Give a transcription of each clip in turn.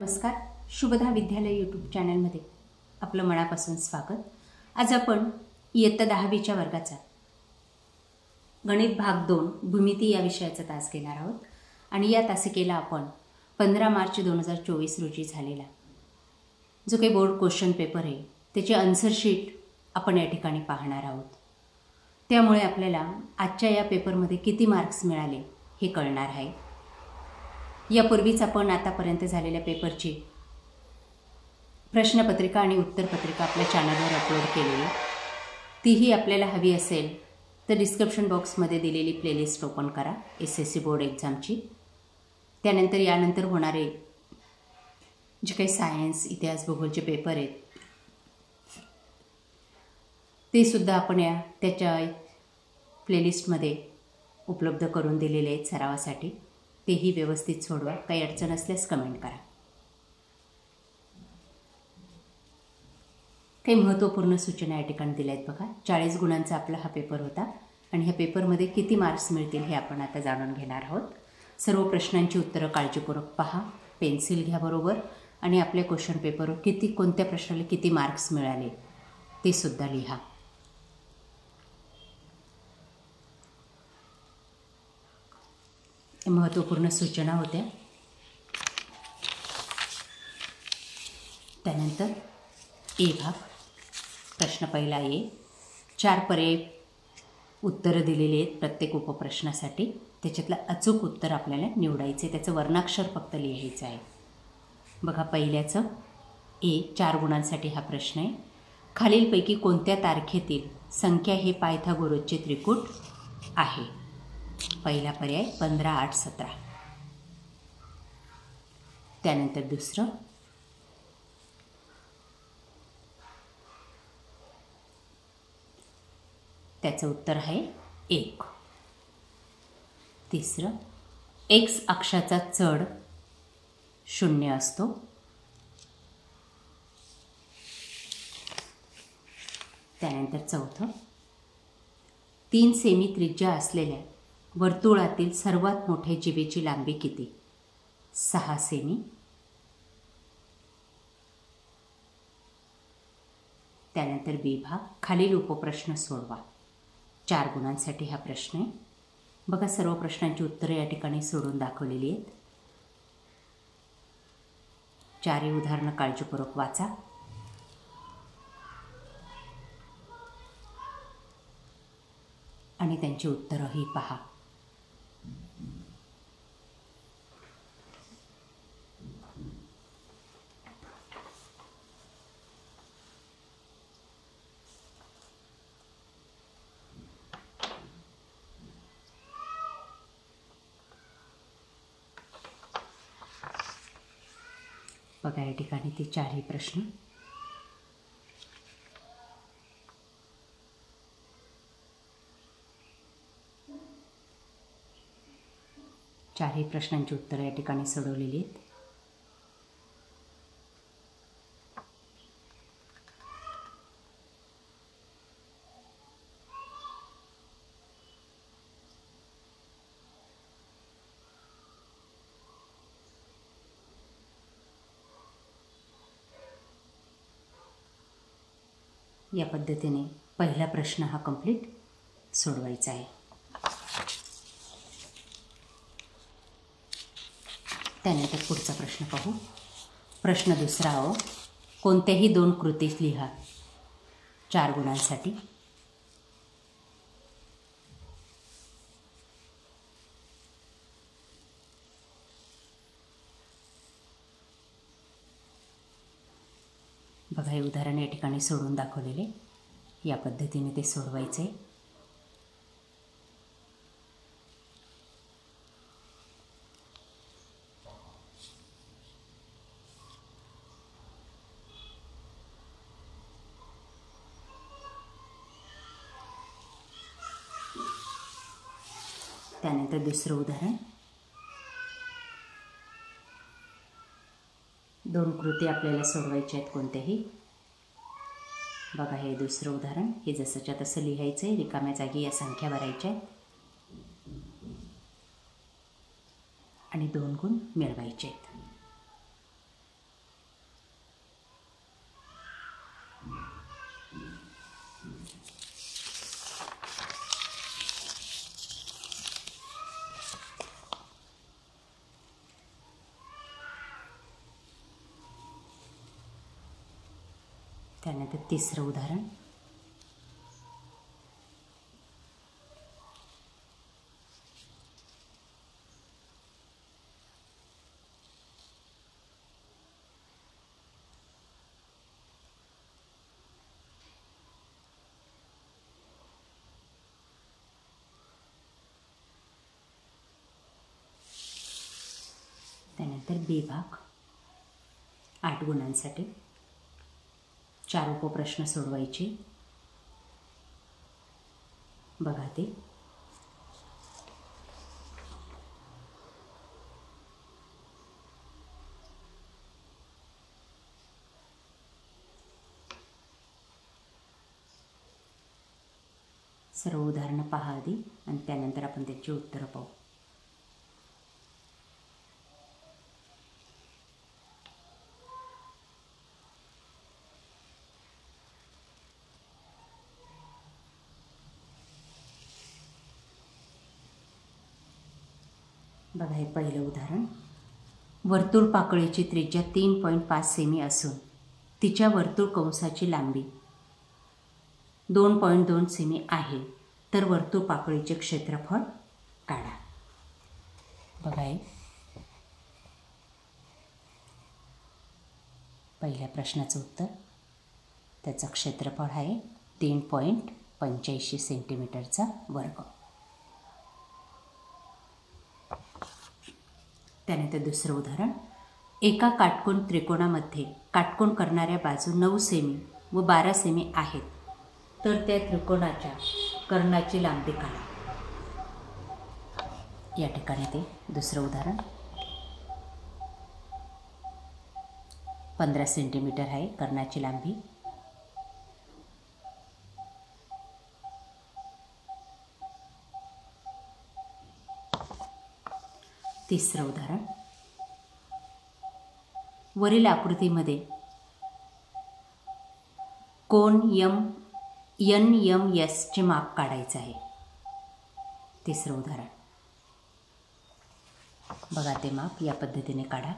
नमस्कार, शुभदा विद्यालय यूट्यूब चॅनलमध्ये आपलं मनापासून स्वागत। आज आपण इयत्ता 10वीच्या वर्गाचा गणित भाग 2 भूमिती या विषयाचा तास घेणार आहोत आणि या तासिकेला आपण 15 मार्च 2024 रोजी झालेला जो काही बोर्ड क्वेश्चन पेपर आहे त्याची आन्सर शीट आपण या ठिकाणी पाहणार आहोत। त्यामुळे आपल्याला आजच्या या पेपरमध्ये किती मार्क्स मिळाले हे कळणार आहे। यापूर्वीच आपण आतापर्यंत झालेल्या पेपरची प्रश्नपत्रिका आणि उत्तरपत्रिका आपल्या चॅनलवर अपलोड केलेली, तीही आपल्याला हवी असेल तर डिस्क्रिप्शन बॉक्समध्ये दिलेली प्लेलिस्ट ओपन करा SSC बोर्ड एक्झामची। त्यानंतर यानंतर होणारे जे काही सायन्स, इतिहास, भूगोलचे पेपर आहेत ते सुद्धा आपण त्याच्या प्लेलिस्टमध्ये उपलब्ध करून दिलेले आहेत सरावासाठी। तेही व्यवस्थित सोडवा, काही अडचण असल्यास कमेंट करा। काही महत्त्वपूर्ण सूचना या ठिकाणी दिल्या आहेत बघा। 40 गुणांचा आपला हा पेपर होता आणि ह्या पेपरमध्ये किती मार्क्स मिळतील हे आपण आता जाणून घेणार आहोत। सर्व प्रश्नांची उत्तरं काळजीपूर्वक पहा, पेन्सिल घ्या बरोबर आणि आपल्या क्वेश्चन पेपरवर कोणत्या प्रश्नाला किती मार्क्स मिळाले ते सुद्धा लिहा। महत्त्वपूर्ण सूचना होत्या। त्यानंतर ए भाग, प्रश्न पहिला ए, 4 पर्याय उत्तरं दिलेली आहेत प्रत्येक उपप्रश्नासाठी। त्याच्यातलं अचूक उत्तर आपल्याला निवडायचे, त्याचं वर्णाक्षर फक्त लिहायचं आहे। बघा पहिल्याचं ए, 4 गुणांसाठी हा प्रश्न आहे। खालीलपैकी कोणत्या तारखेतील संख्या हे पायथागोरसचे त्रिकूट आहे? पहिला पर्याय 15, 8, 17। त्यानंतर दुसरं, त्याचं उत्तर आहे 1। तिसरं, एक्स अक्षाचा चढ 0 असतो। त्यानंतर चौथं, 3 सेमी त्रिज्या असलेल्या वर्तुळातील सर्वात मोठ्या जिभेची लांबी किती? 6 सेमी। त्यानंतर बी भाग, खालील उपप्रश्न सोडवा। 4 गुणांसाठी हा प्रश्न आहे। बघा सर्व प्रश्नांची उत्तरं या ठिकाणी सोडून दाखवलेली आहेत। 4 उदाहरणं काळजीपूर्वक वाचा आणि त्यांची उत्तरंही पहा। बघा या ठिकाणी ते 4ही प्रश्न। चारही प्रश्नांची उत्तरं या ठिकाणी सोडवलेली आहेत। या पद्धतीने पहिला प्रश्न हा कंप्लीट सोडवायचा आहे। त्यानंतर पुढचा प्रश्न पाहू। प्रश्न दुसरा हो, कोणत्याही 2 कृती लिहा 4 गुणांसाठी। बघा हे उदाहरण या ठिकाणी सोडून दाखवलेले, या पद्धतीने ते सोडवायचे। त्यानंतर दुसरं उदाहरण, 2 कृती आपल्याला सोडवायच्या आहेत कोणत्याही। बघा हे दुसरं उदाहरण, हे जसंच्या तसं लिहायचं आहे। रिकाम्या जागी या संख्या भरायच्या आहेत आणि 2 गुण मिळवायचे आहेत। त्यानंतर तिसरं उदाहरण. त्यानंतर बी भाग 8 गुणांसाठी 4 उपप्रश्न सोडवायचे. बघा ते. सर्व उदाहरणं पहा आधी आणि त्यानंतर आपण त्याची उत्तरं पाहू. बघा हे पहिलं उदाहरण. वर्तुळ पाकळीची त्रिज्या 3.5 सेमी असून तिच्या वर्तुळ कंसाची लांबी 2.2 सेमी आहे, तर वर्तुळ पाकळीचे क्षेत्रफळ काढा. बघा हे पहिल्या प्रश्नाचं उत्तर. त्याचं क्षेत्रफळ आहे 3.85 सेंटीमीटरचा वर्ग. त्यानंतर दुसरं उदाहरण. एका काटकोन त्रिकोणामध्ये काटकोन करणाऱ्या बाजू 9 सेमी व 12 सेमी आहेत, तर त्या त्रिकोणाच्या कर्णाची लांबी काढा. या ठिकाणी ते दुसरं उदाहरण. 15 सेंटीमीटर आहे कर्णाची लांबी. तिसरं उदाहरण. वरील आकृतीमध्ये कोन NMS चे माप काढायचं आहे. तिसरं उदाहरण. बघा ते माप या पद्धतीने काढा.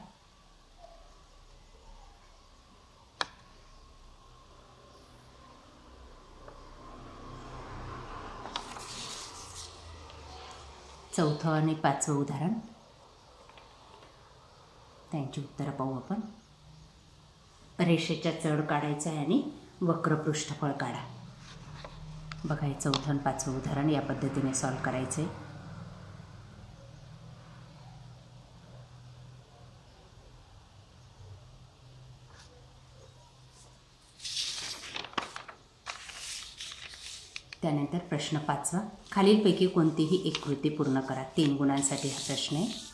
चौथं आणि पाचवं उदाहरण. त्यांची उत्तरं पाहू आपण. रेषेच्या चढ काढायचा आहे आणि वक्र पृष्ठफळ काढा. बघा हे चौथं आणि पाचवं उदाहरण या पद्धतीने सॉल्व करायचे. त्यानंतर प्रश्न 5. खालीलपैकी कोणतीही एक कृती पूर्ण करा. 3 गुणांसाठी हा प्रश्न आहे.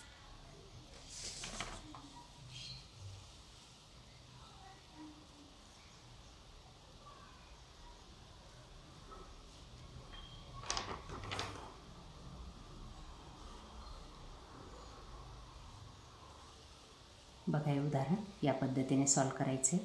बघा हे उदाहरण या पद्धतीने सॉल्व करायचे.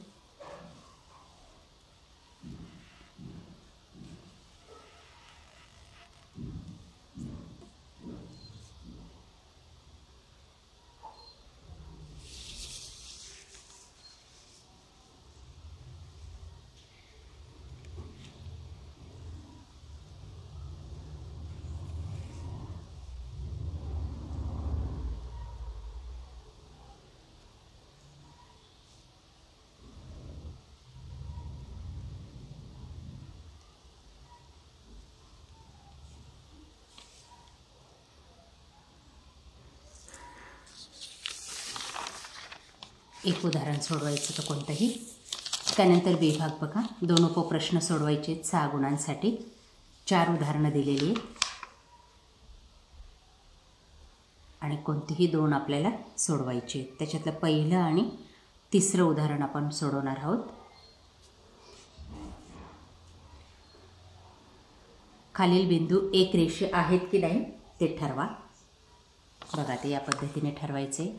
एक उदाहरण सोडवायचं तर कोणतंही. त्यानंतर बी भाग बघा. 2 उपप्रश्न सोडवायचे 6 गुणांसाठी. 4 उदाहरणं दिलेली आहेत आणि कोणतीही 2 आपल्याला सोडवायची आहेत. त्याच्यातलं पहिलं आणि तिसरं उदाहरण आपण सोडवणार आहोत. खालील बिंदू एक रेषीय आहेत की नाही ते ठरवा. बघा ते या पद्धतीने ठरवायचे.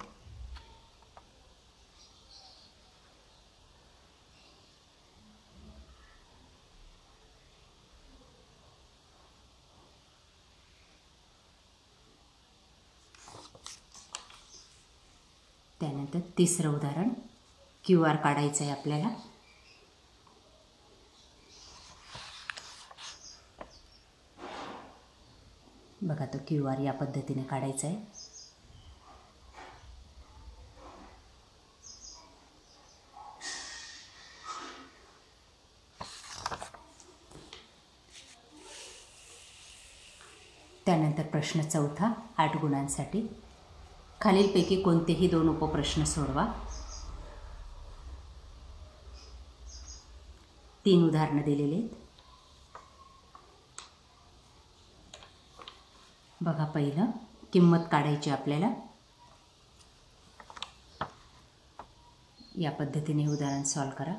त्यानंतर तिसरं उदाहरण. QR काढायचं आहे आपल्याला. बघा तो QR या पद्धतीने काढायचा आहे. त्यानंतर प्रश्न चौथा 8 गुणांसाठी. खालीलपैकी कोणतेही 2 उपप्रश्न सोडवा. 3 उदाहरणं दिलेली आहेत. बघा पहिलं, किंमत काढायची आपल्याला. या पद्धतीने हे उदाहरण सॉल्व करा.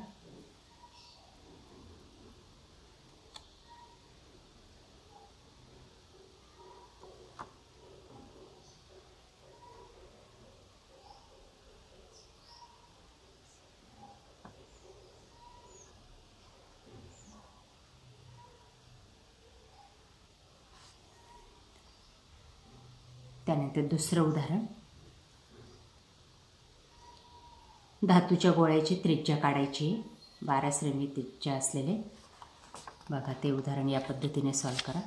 त्यानंतर दुसरं उदाहरण, धातूच्या गोळ्याची त्रिज्या काढायची. 12 सेमी त्रिज्या असलेले. बघा ते उदाहरण या पद्धतीने सॉल्व करा.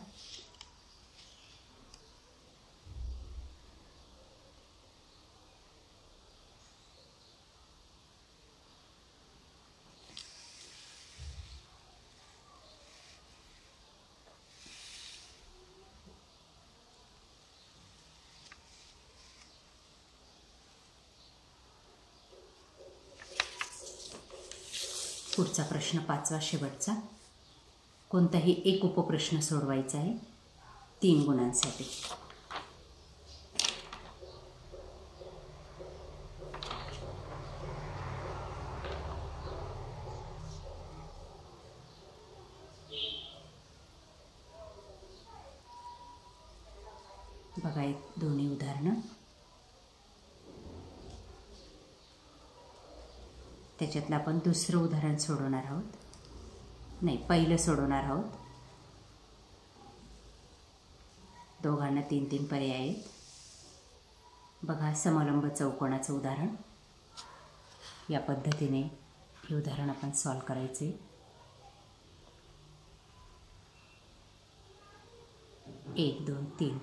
पुढचा प्रश्न 5वा शेवटचा. कोणताही एक उपप्रश्न सोडवायचा आहे 3 गुणांसाठी. बघा एक दोन्ही उदाहरणं. त्याच्यातलं आपण दुसरं उदाहरण सोडवणार आहोत. नाही, पहिलं सोडवणार आहोत. दोघांना 3-3 पर्याय आहेत. बघा समलंब चौकोनाचं उदाहरण. या पद्धतीने हे उदाहरण आपण सॉल्व करायचे. एक, 2, 3.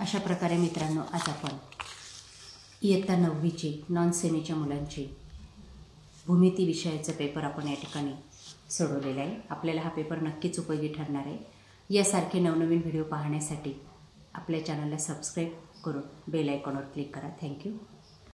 अशा प्रकारे मित्रांनो, आज आपण इयत्ता 9वीचे नॉन सेमीच्या मुलांचे भूमिती विषयाचं पेपर आपण या ठिकाणी सोडवलेला आहे. आपल्याला हा पेपर नक्कीच उपयोगी ठरणार आहे. यासारखे नवनवीन व्हिडिओ पाहण्यासाठी आपल्या चॅनलला सबस्क्राईब करून बेल आयकॉनवर क्लिक करा. थँक्यू.